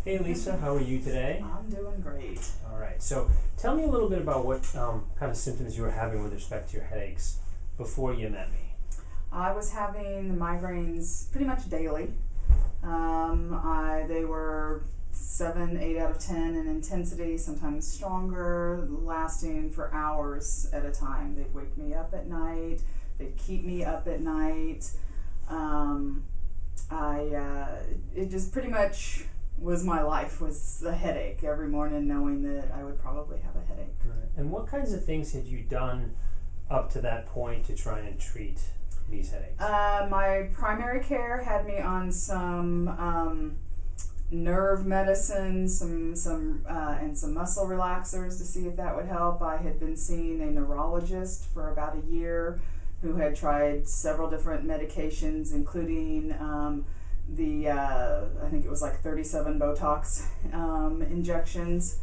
Hey Lisa, how are you today? I'm doing great. All right, so tell me a little bit about what kind of symptoms you were having with respect to your headaches before you met me. I was having migraines pretty much daily. They were 7, 8 out of 10 in intensity, sometimes stronger, lasting for hours at a time. They'd wake me up at night. They'd keep me up at night. It just pretty much was my life, was a headache every morning, knowing that I would probably have a headache. Right. And what kinds of things had you done up to that point to try and treat these headaches? My primary care had me on some nerve medicine, and some muscle relaxers to see if that would help. I had been seeing a neurologist for about a year who had tried several different medications, including I think it was like 37 Botox injections,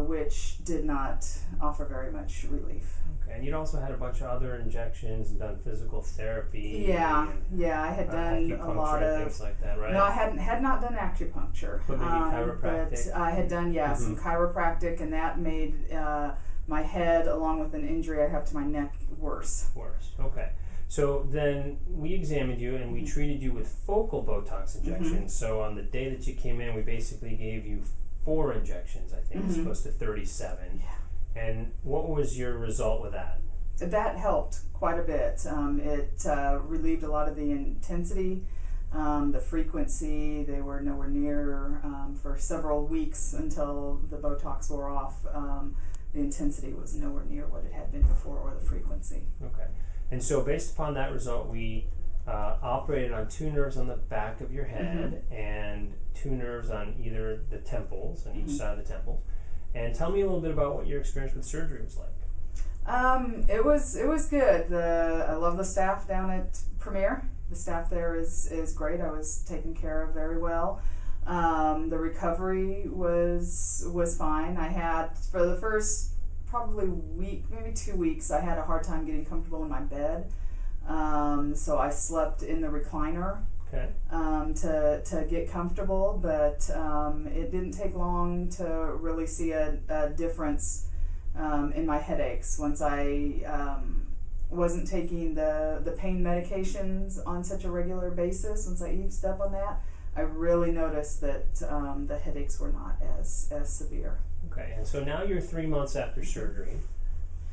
which did not offer very much relief. Okay, and you'd also had a bunch of other injections and done physical therapy. Yeah, I had done a lot of things like that, right? No, I had not done acupuncture. But maybe chiropractic. But I had done some chiropractic, and that made my head, along with an injury I have to my neck, worse. Okay. So then we examined you and we treated you with focal Botox injections. So on the day that you came in, we basically gave you 4 injections, I think, as opposed to 37. Yeah. And what was your result with that? That helped quite a bit. It relieved a lot of the intensity, the frequency. They were nowhere near for several weeks until the Botox wore off. The intensity was nowhere near what it had been before, or the frequency. Okay. And so based upon that result, we operated on 2 nerves on the back of your head and 2 nerves on either the temples, on each side of the temples. And tell me a little bit about what your experience with surgery was like. It was good. I love the staff down at Premier. The staff there is great. I was taken care of very well. The recovery was fine. I had, for the first probably week, maybe 2 weeks, I had a hard time getting comfortable in my bed. So I slept in the recliner to get comfortable, but it didn't take long to really see a difference in my headaches once I wasn't taking the pain medications on such a regular basis. Once I eased up on that, I really noticed that the headaches were not as severe. Okay, and so now you're 3 months after surgery.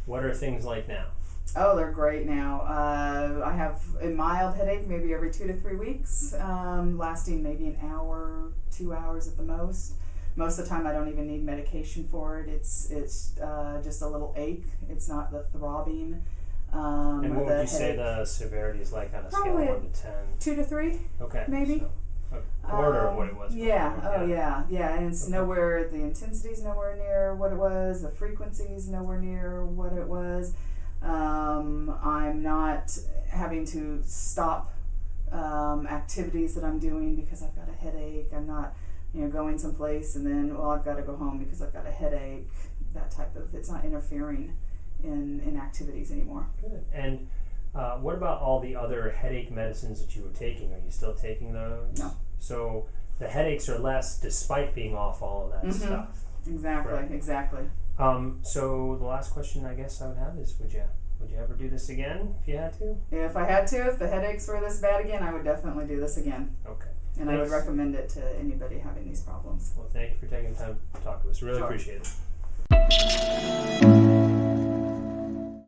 What are things like now? Oh, they're great now. I have a mild headache maybe every 2 to 3 weeks, lasting maybe an hour, 2 hours at the most. Most of the time I don't even need medication for it. It's just a little ache. It's not the throbbing. And what would you say the severity is like on a scale of 1 to 10? 2 to 3, okay, maybe. So a quarter of what it was before. Yeah, and it's nowhere, the intensity's nowhere near what it was, the frequency's nowhere near what it was. I'm not having to stop activities that I'm doing because I've got a headache. I'm not, going someplace and then, I've got to go home because I've got a headache. That type of, it's not interfering in activities anymore. Good. And what about all the other headache medicines that you were taking? Are you still taking those? No. So the headaches are less despite being off all of that stuff. Exactly. So the last question I guess I would have is, would you ever do this again if you had to? If I had to, if the headaches were this bad again, I would definitely do this again. Okay. And I would recommend it to anybody having these problems. Well, thank you for taking the time to talk to us. Really appreciate it.